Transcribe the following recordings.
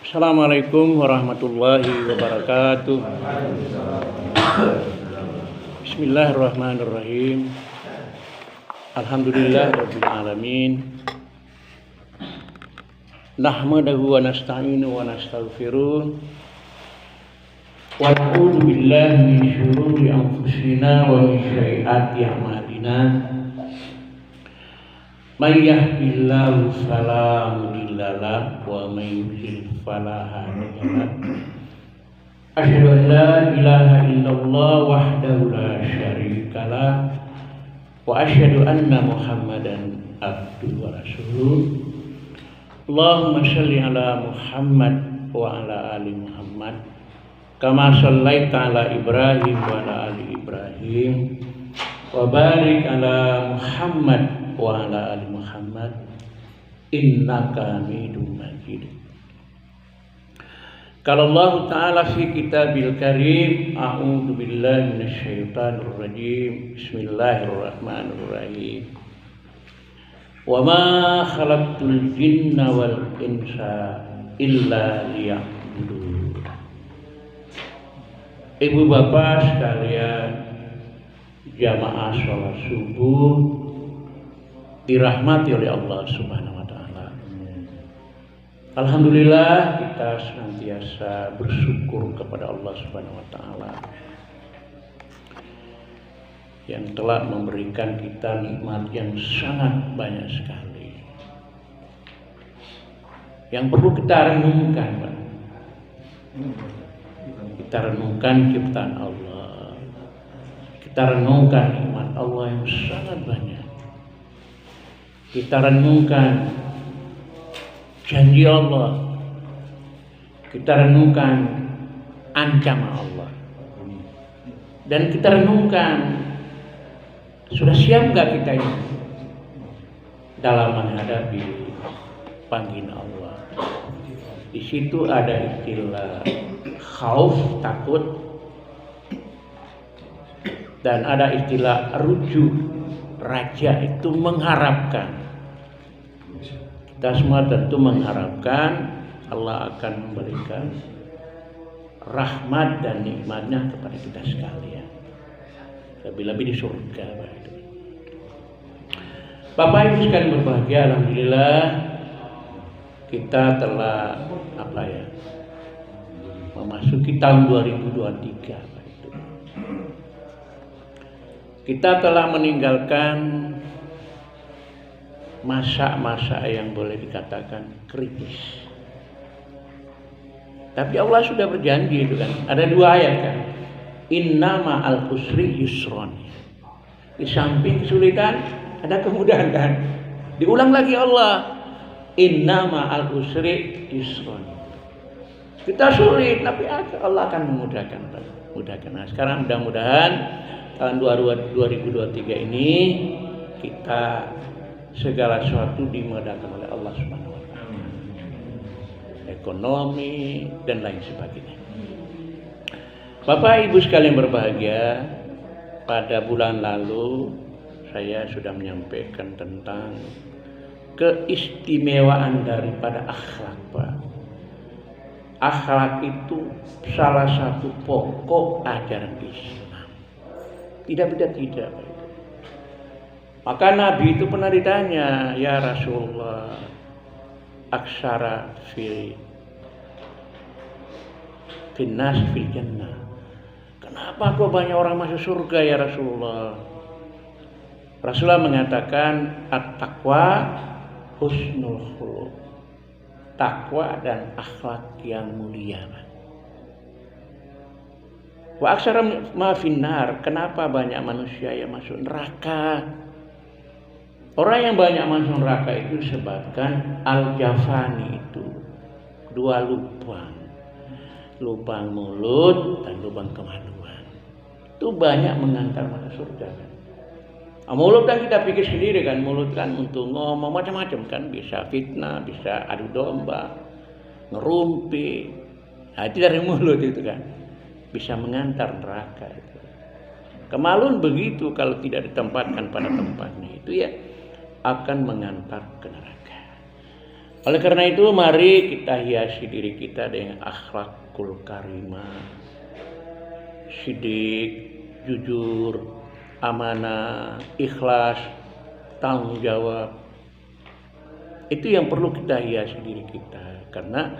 Assalamualaikum warahmatullahi wabarakatuh. Bismillahirrahmanirrahim. Alhamdulillah rabbil alamin. Nahmaduhu wa nasta'inu wa nastaghfiruh. Wa na'udzu billahi min syururi anfusina wa min sayyiati a'malina. May yahdihillahu fala mudilla lahu wa may yudlil fala hadiya lahu. Asyhadu an la ilaha illallah wahdahu la syarika lahu wa asyhadu anna Muhammadan abduhu wa rasuluh. Allahumma shalli ala Muhammad wa ala ali Muhammad kama shallaita ala Ibrahim wa ala ali Ibrahim wa barik ala Muhammad wa ala ali Muhammad innaka Hamidum Majid. Qala Allah Ta'ala fi kitabil karim, a'udzu billahi minasyaitonir rajim. Bismillahirrahmanirrahim. Wa ma khalaqtul jinna wal insa illa liya'budun. Ibu bapak sekalian, jamaah sholat subuh dirahmati oleh Allah Subhanahu wa taala. Alhamdulillah, kita senantiasa bersyukur kepada Allah Subhanahu wa taala yang telah memberikan kita nikmat yang sangat banyak sekali. Yang perlu kita renungkan, Pak. Kita renungkan ciptaan Allah. Kita renungkan nikmat Allah yang sangat banyak. Kita renungkan janji Allah. Kita renungkan ancaman Allah. Dan kita renungkan, sudah siap nggak kita ini dalam menghadapi panggilan Allah. Di situ ada istilah khauf, takut, dan ada istilah rujuk, raja, itu mengharapkan. Kita semua tentu mengharapkan Allah akan memberikan rahmat dan nikmatnya kepada kita sekalian, lebih-lebih di surga. Bapak Ibu sekalian berbahagia, alhamdulillah kita telah memasuki tahun 2023. Kita telah meninggalkan masa-masa yang boleh dikatakan kritis. Tapi Allah sudah berjanji itu kan. Ada dua ayat kan. Inna ma'al usri yusron. Di samping kesulitan ada kemudahan kan. Diulang lagi Allah. Inna ma'al usri yusron. Kita sulit tapi Allah akan memudahkan. Nah, sekarang mudah-mudahan tahun 2023 ini kita segala sesuatu dimudahkan oleh Allah Subhanahu wa taala. Ekonomi dan lain sebagainya. Bapak Ibu sekalian berbahagia, pada bulan lalu saya sudah menyampaikan tentang keistimewaan daripada akhlak, Pak. Akhlak itu salah satu pokok ajaran Islam. Tidak beda-beda, Pak. Maka Nabi itu pernah ditanya, ya Rasulullah, aksara finnas fil jannah. Kenapa kok banyak orang masuk surga ya Rasulullah? Rasulullah mengatakan at-taqwa husnul khuluq. Takwa dan akhlak yang mulia. Wa aksara ma finnar. Kenapa banyak manusia yang masuk neraka? Orang yang banyak masuk neraka itu disebabkan al-jafani, itu dua lubang. Lubang mulut dan lubang kemaluan. Itu banyak mengantar masuk surga kan. Mulut kan kita pikir sendiri kan, mulut kan untuk ngomong macam-macam kan, bisa fitnah, bisa adu domba, ngerumpi. Nah, itu dari mulut itu kan. Bisa mengantar neraka itu. Kemaluan begitu kalau tidak ditempatkan pada tempatnya itu ya akan mengantar ke neraka. Oleh karena itu mari kita hiasi diri kita dengan akhlakul karimah, sidik, jujur, amanah, ikhlas, tanggung jawab. Itu yang perlu kita hiasi diri kita. Karena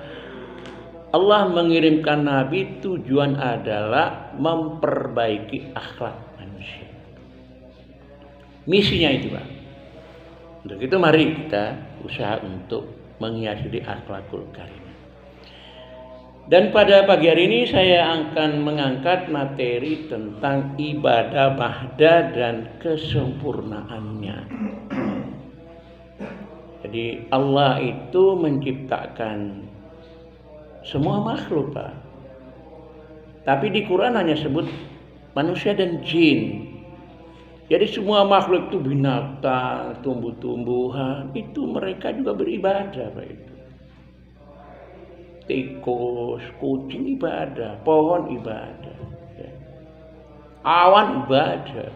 Allah mengirimkan Nabi tujuan adalah memperbaiki akhlak manusia. Misinya itu, Pak. Untuk itu mari kita usaha untuk menghiasi di akhlakul karimah. Dan pada pagi hari ini saya akan mengangkat materi tentang ibadah ba'da dan kesempurnaannya. Jadi Allah itu menciptakan semua makhluk, Pak. Tapi di Quran hanya sebut manusia dan jin. Jadi semua makhluk itu binatang, tumbuh-tumbuhan, itu mereka juga beribadah, Pak itu. Tikus, kucing ibadah, pohon ibadah, ya. Awan ibadah.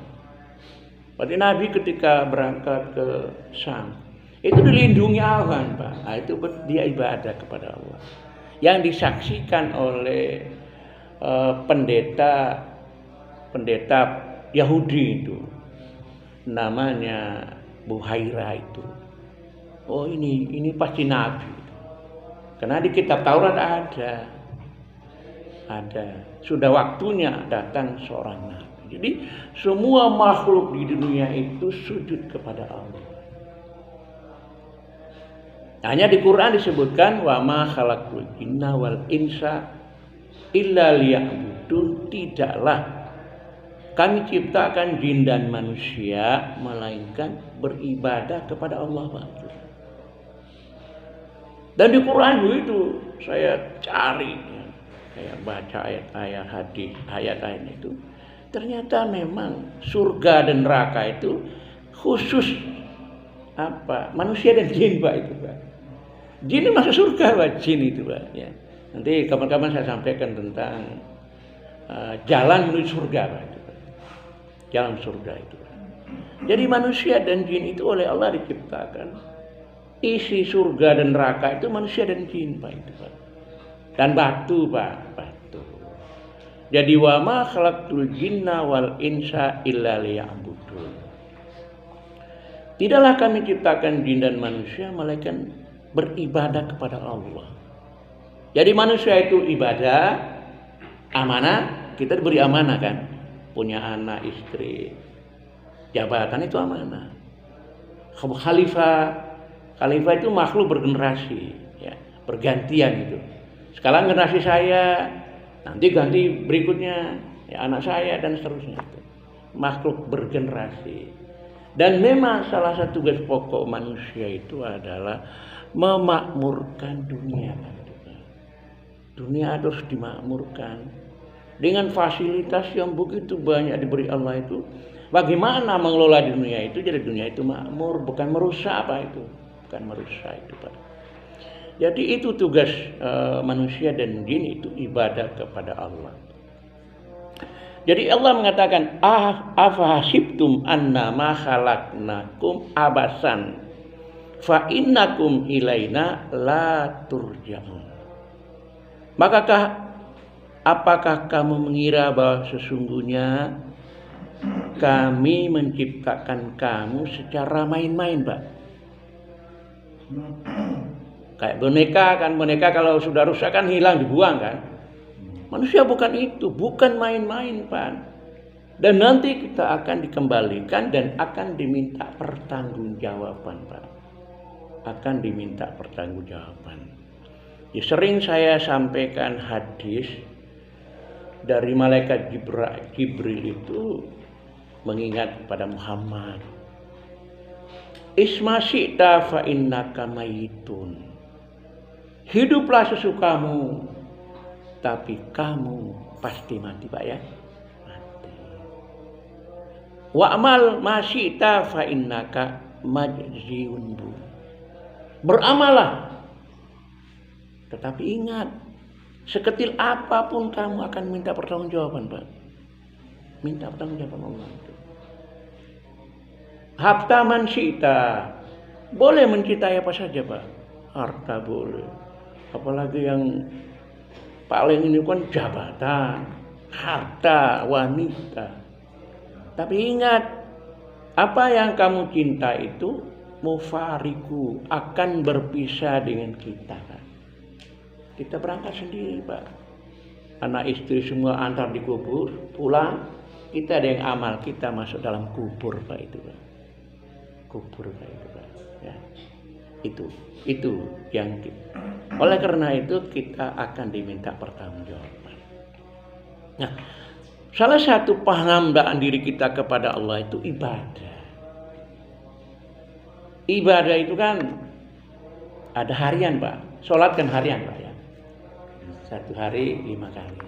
Berarti Nabi ketika berangkat ke Syam, itu dilindungi awan, Pak. Nah, itu dia ibadah kepada Allah. Yang disaksikan oleh pendeta Yahudi itu, namanya Buhaira itu. Oh ini pasti Nabi. Karena di kitab Taurat ada. Sudah waktunya datang seorang Nabi. Jadi semua makhluk di dunia itu sujud kepada Allah. Hanya di Quran disebutkan wa ma khalaqul jinna wal insa illa liya'budun, tidaklah kami ciptakan jin dan manusia melainkan beribadah kepada Allah, Pak. Dan di Quran itu saya cari, saya baca ayat-ayat hadis, ayat-ayat itu, ternyata memang surga dan neraka itu khusus manusia dan jin, Pak itu, Pak. Jin masuk surga, Pak, jin itu, Pak. Ya. Nanti kapan-kapan saya sampaikan tentang jalan menuju surga, Pak. Jalan surga itu. Jadi manusia dan jin itu oleh Allah diciptakan. Isi surga dan neraka itu manusia dan jin, Pak itu, Pak. Dan batu, Pak, batu. Jadi wa ma khalaqtul jinna wal insa illa liya'budun. Tidaklah kami ciptakan jin dan manusia melainkan beribadah kepada Allah. Jadi manusia itu ibadah, amanah, kita diberi amanah kan? Punya anak, istri, jabatan itu amanah. Khalifah itu makhluk bergenerasi, ya, bergantian itu. Sekarang generasi saya, nanti ganti berikutnya, ya, anak saya dan seterusnya. Itu. Makhluk bergenerasi. Dan memang salah satu tugas pokok manusia itu adalah memakmurkan dunia. Dunia harus dimakmurkan. Dengan fasilitas yang begitu banyak diberi Allah itu, bagaimana mengelola dunia itu jadi dunia itu makmur, bukan merusak, Pak itu, bukan merusak itu, Pak. Jadi itu tugas manusia dan jin itu ibadah kepada Allah. Jadi Allah mengatakan afahasibtum annama khalaqnakum abasan fa innakum ilaina la turja'un. Apakah kamu mengira bahwa sesungguhnya kami menciptakan kamu secara main-main, Pak? Kayak boneka kan, boneka kalau sudah rusak kan hilang, dibuang kan? Manusia bukan itu, bukan main-main, Pak. Dan nanti kita akan dikembalikan dan akan diminta pertanggungjawaban, Pak. Akan diminta pertanggungjawaban. Ya, sering saya sampaikan hadis dari malaikat Jibril itu mengingat kepada Muhammad. Isma syi'ta fa innaka mayitun. Hiduplah sesukamu, tapi kamu pasti mati, Pak ya. Mati. Wa amal ma syi'ta fa innaka majziun. Beramallah. Tetapi ingat, sekecil apapun kamu akan minta pertanggungjawaban, Pak. Minta pertanggungjawaban Allah itu. Habta man syi'ta. Boleh mencintai apa saja, Pak. harta boleh. Apalagi yang paling ini kan jabatan, harta, wanita. Tapi ingat, apa yang kamu cinta itu mufariku, akan berpisah dengan kita kan. Kita berangkat sendiri Pak. Anak istri semua antar dikubur, pulang, kita ada yang amal, kita masuk dalam kubur Pak itu Pak. Kubur Pak itu Pak. Ya. Itu yang kita. Oleh karena itu kita akan diminta pertanggungjawaban. Nah, salah satu penghambaan diri kita kepada Allah itu ibadah. Ibadah itu kan ada harian Pak. Sholat kan harian Pak ya. 1 hari 5 kali.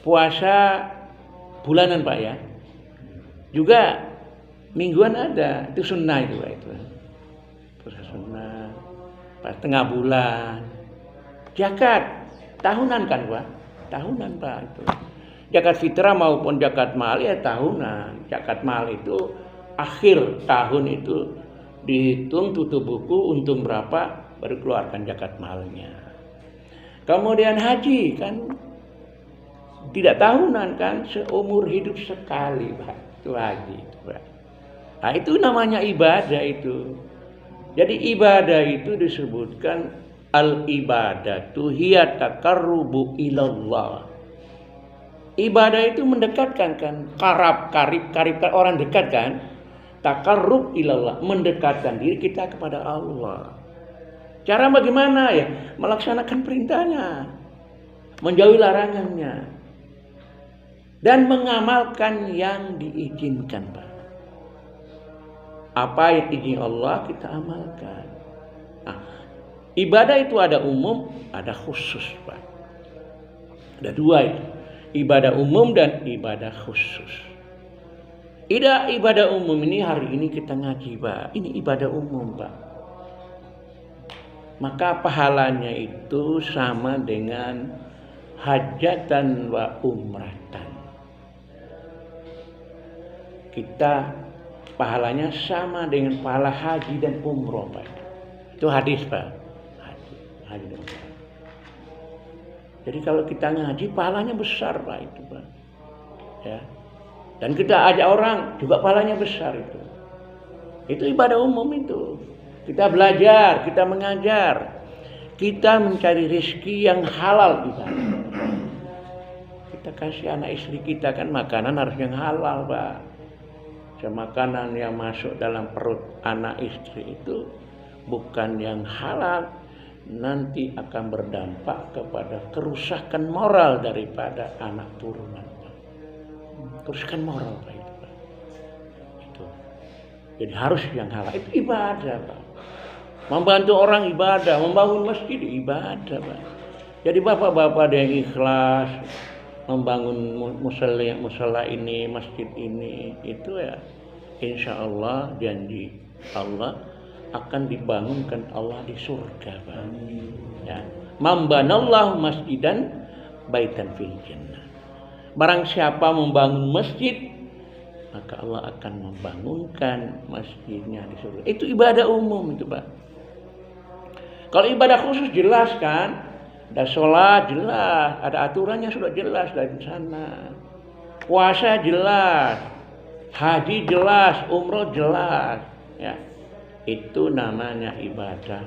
Puasa bulanan Pak ya. Juga mingguan ada. Itu sunnah itu Pak itu. Puasa sunnah. Pas tengah bulan. Zakat tahunan kan Pak. Tahunan Pak itu. Zakat fitrah maupun zakat mal ya tahunan. Zakat mal itu akhir tahun itu dihitung tutup buku untung berapa baru keluarkan zakat malnya. Kemudian haji kan tidak tahunan kan, seumur hidup sekali Pak. Itu haji itu Pak. Nah, itu namanya ibadah itu. Jadi ibadah itu disebutkan al-ibadatu hiya taqarrubu ilallah. Ibadah itu mendekatkan kan, karib orang dekat kan. Taqarrub ilallah, mendekatkan diri kita kepada Allah. Cara bagaimana ya? Melaksanakan perintahnya, menjauhi larangannya, dan mengamalkan yang diizinkan Pak. Apa yang diizinkan Allah kita amalkan. Nah, ibadah itu ada umum, ada khusus Pak. Ada 2 itu. Ibadah umum dan ibadah khusus. Ibadah umum ini hari ini kita ngaji Pak. Ini ibadah umum Pak. Maka pahalanya itu sama dengan hajatan wa umratan. Kita pahalanya sama dengan pahala haji dan umroh Pak. Itu hadis Pak. Haji dan umroh. Jadi kalau kita ngaji pahalanya besar Pak itu Pak. Ya. Dan kita ajak orang juga pahalanya besar itu. Itu ibadah umum itu. Kita belajar, kita mengajar, kita mencari rezeki yang halal kita. Kita kasih anak istri kita kan makanan harus yang halal Pak. Makanan yang masuk dalam perut anak istri itu bukan yang halal, nanti akan berdampak kepada kerusakan moral daripada anak turunan. Teruskan moral Pak itu Pak. Itu. Jadi harus yang halal. Itu ibadah Pak. Membantu orang ibadah, membangun masjid ibadah Pak. Jadi bapak-bapak ada yang ikhlas membangun musala ini, masjid ini, itu ya insya Allah janji Allah akan dibangunkan Allah di surga Pak. Ya. Mambanallahu masjidan baitan fil jannah. Barang siapa membangun masjid, maka Allah akan membangunkan masjidnya di surga. Itu ibadah umum itu Pak. Kalau ibadah khusus jelas kan, ada sholat jelas, ada aturannya sudah jelas dari sana. Puasa jelas, haji jelas, umroh jelas. Ya, itu namanya ibadah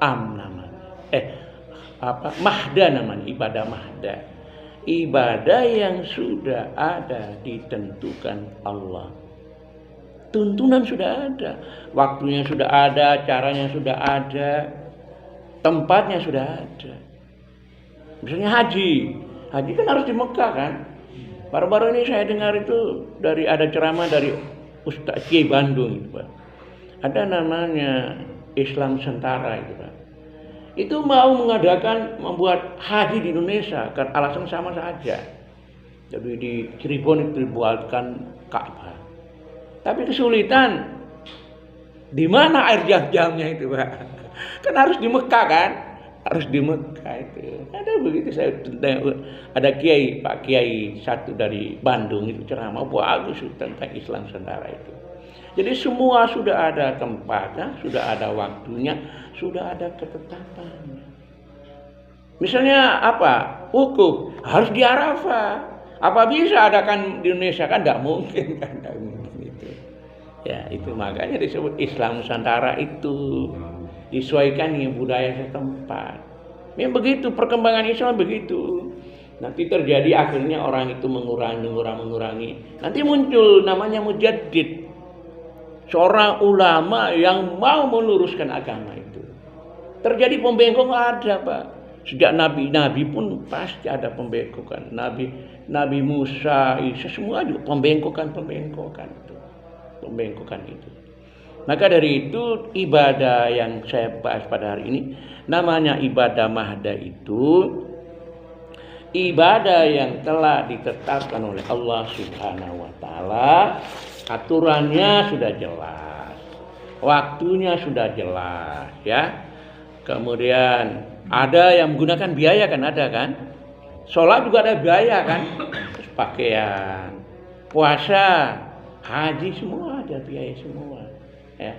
namanya. Mahda namanya, ibadah mahda. Ibadah yang sudah ada ditentukan Allah. Tuntunan sudah ada, waktunya sudah ada, caranya sudah ada, tempatnya sudah ada. Misalnya haji kan harus di Mekah kan. Baru-baru ini saya dengar itu ada ceramah dari Ustaz Kiai Bandung itu Pak. Ada namanya Islam Sentara itu Pak. Itu mau membuat haji di Indonesia kan alasan sama saja. Jadi di Cirebon itu dibuatkan Ka'bah. Tapi kesulitan di mana air jam-jamnya itu Pak? Kan harus di Mekah kan? Harus di Mekah itu. Ada begitu ada Pak Kiai satu dari Bandung itu ceramah bagus tentang Islam Sentara itu. Jadi semua sudah ada tempatnya, sudah ada waktunya, sudah ada ketetapannya. Misalnya apa? Wukuf harus di Arafah. Apa bisa adakan di Indonesia? Kan nggak mungkin kan, nggak mungkin itu. Ya itu makanya disebut Islam Nusantara itu disesuaikan dengan budaya setempat. Memang begitu perkembangan Islam begitu. Nanti terjadi akhirnya orang itu mengurangi. Nanti muncul namanya mujaddid. Seorang ulama yang mau meluruskan agama itu. Terjadi pembengkok ada, Pak. Sejak nabi-nabi pun pasti ada pembengkokan. Nabi Musa, Isa semua juga pembengkokan itu. Pembengkokan itu. Maka dari itu ibadah yang saya bahas pada hari ini namanya ibadah mahda itu ibadah yang telah ditetapkan oleh Allah Subhanahu wa taala. Aturannya sudah jelas, waktunya sudah jelas, ya. Kemudian ada yang menggunakan biaya kan, ada kan? Sholat juga ada biaya kan? Terus pakaian, puasa, haji semua ada biaya semua, ya,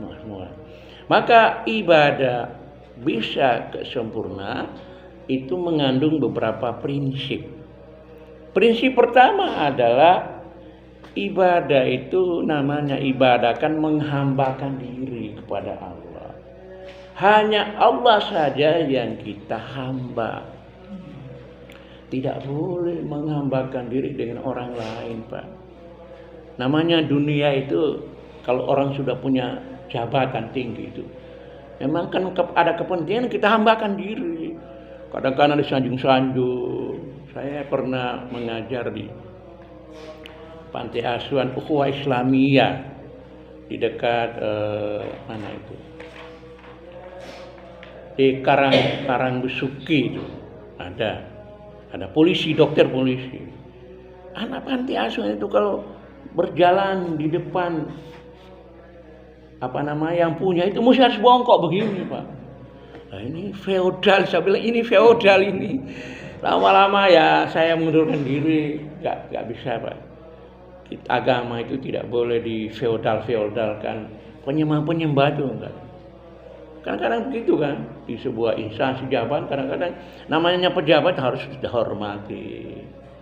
semua. Maka ibadah bisa sempurna itu mengandung beberapa prinsip. Prinsip pertama adalah ibadah itu namanya ibadah kan menghambakan diri kepada Allah. Hanya Allah saja yang kita hamba. Tidak boleh menghambakan diri dengan orang lain, Pak. Namanya dunia itu kalau orang sudah punya jabatan tinggi itu, memang kan ada kepentingan kita hambakan diri. Kadang-kadang disanjung-sanjung. Saya pernah mengajar di Panti Asuhan Ukhuwah Islamiyah di dekat mana itu? Di Karangbesuki itu ada polisi, dokter polisi. Anak panti asuhan itu kalau berjalan di depan yang punya itu mesti harus bongkok begini, Pak. Nah, ini feodal, saya bilang ini feodal ini. Lama-lama ya saya mengundurkan diri, nggak bisa, Pak. Agama itu tidak boleh di feodalkan, penyembah itu enggak. Kadang-kadang begitu kan, di sebuah instansi jabatan kadang-kadang namanya pejabat harus dihormati,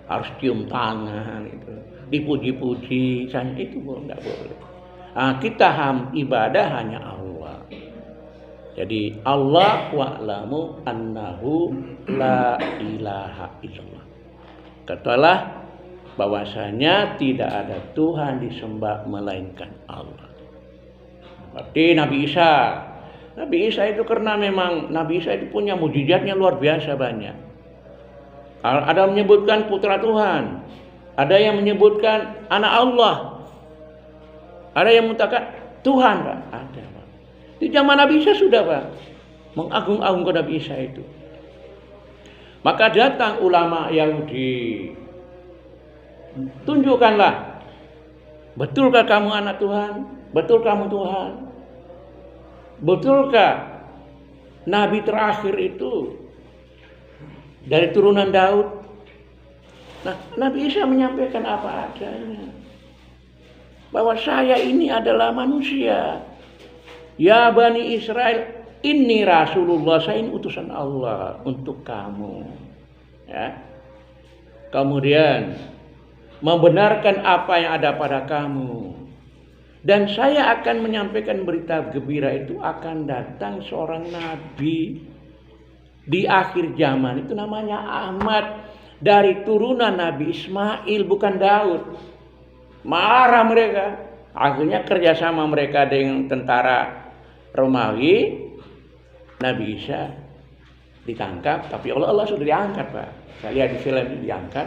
harus cium tangan itu, dipuji-puji, itu enggak boleh. Nah, kita ibadah hanya Allah. Jadi Allah wa'lamu annahu la ilaha illallah. Katalah bahwasanya tidak ada Tuhan disembah melainkan Allah. Berarti Nabi Isa itu karena memang Nabi Isa itu punya mukjizatnya luar biasa banyak. Ada yang menyebutkan putra Tuhan, ada yang menyebutkan anak Allah, ada yang mengatakan Tuhan, Pak. Ada, Pak. Di zaman Nabi Isa sudah, Pak, mengagung-agungkan Nabi Isa itu. Maka datang ulama Yahudi, tunjukkanlah, betulkah kamu anak Tuhan? Betul kamu Tuhan? Betulkah Nabi terakhir itu dari turunan Daud? Nah, Nabi Isa menyampaikan apa adanya, bahwa saya ini adalah manusia. Ya Bani Israel, ini Rasulullah, saya ini utusan Allah untuk kamu. Ya. Kemudian membenarkan apa yang ada pada kamu. Dan saya akan menyampaikan berita gembira itu akan datang seorang nabi di akhir zaman. Itu namanya Ahmad, dari turunan Nabi Ismail, bukan Daud. Marah mereka. Akhirnya kerjasama mereka dengan tentara Romawi. Nabi Isa ditangkap, tapi Allah sudah diangkat, Pak. Saya lihat di film ini diangkat,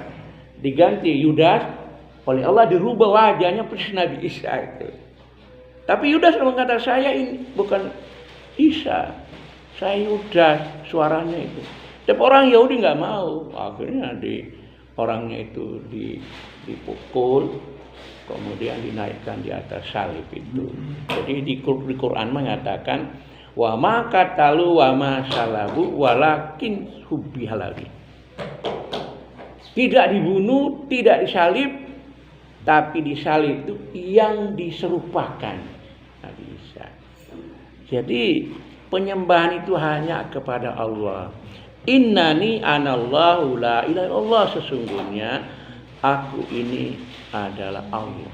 diganti Yudas, oleh Allah dirubah wajahnya persis Nabi Isa itu. Tapi Yudas mengatakan saya ini bukan Isa, saya Yudas, suaranya itu. Tapi orang Yahudi nggak mau, akhirnya orangnya itu dipukul, kemudian dinaikkan di atas salib itu. Jadi di Quran mengatakan wa ma qatalu wa ma salabu walakin hubbihalagi. Tidak dibunuh, tidak disalib, Tapi disalib itu yang diserupakan. Nggak bisa. Jadi penyembahan itu hanya kepada Allah. Innani anallahu la ilaha illallah, sesungguhnya aku ini adalah Allah.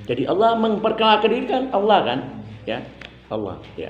Jadi Allah memperkenalkan diri kan Allah kan, ya Allah ya.